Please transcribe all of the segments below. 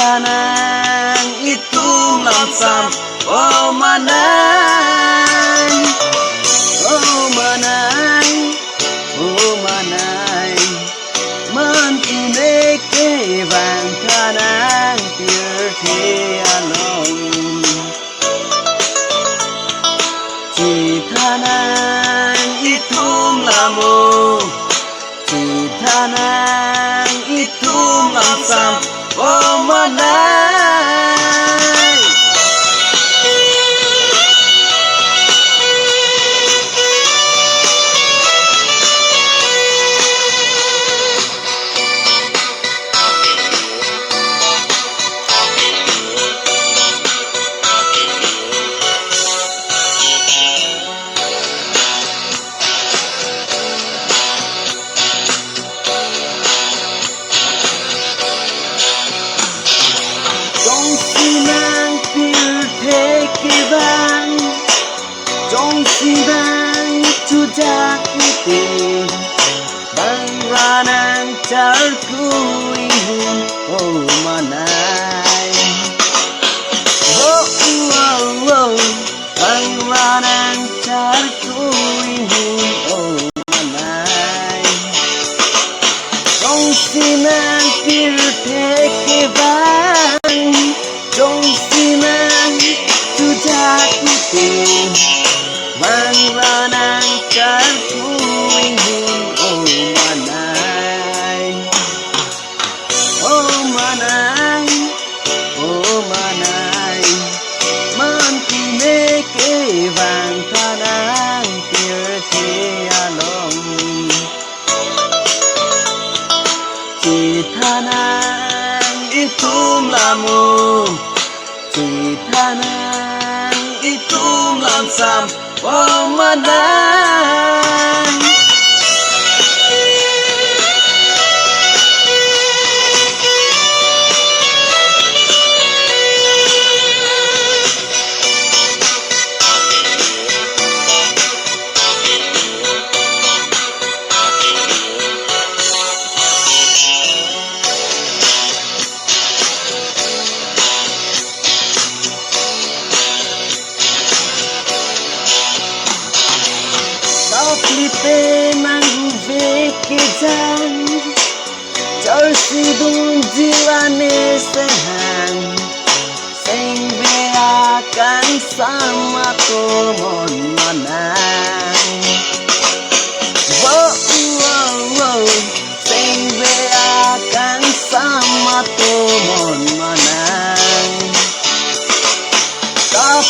thanang itum lam sam oh manai oh manai oh manai man tune ke vàng thanang tier the along chỉ thanang itum lam chỉ thanang itum lam sam oh manai trong si vang chu giác tình bang ra nang char kui hun oh manai oh oh oh bang ra nang char kui hun oh manai trong si nang pir the ke vang trong si nang chu giác tình mang ra nang char kui hun oh manai oh manai oh manai man tine ke vàng thanang tier the along chỉ thanang itum lamu chỉ thanang itum lam sam oh manai Lekthe mang về cái giang chờ si dung dilane sẽ hàng sinh về akan sama to mon manang wow wow wow sinh về akan sama to mon manang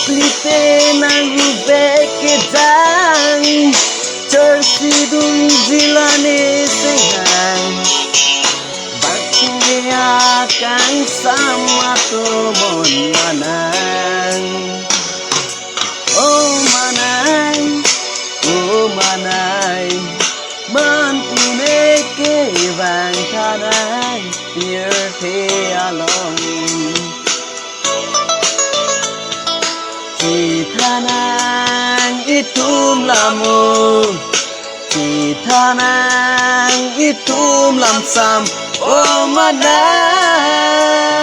Lekthe mang về cái giang chờ si dung dilane sẽ hàng bakhe akan sama to mon manang oh manai man tune ke vàng thanang tier the along chỉ thanang itum lamu chỉ thanang itum lam sam oh manai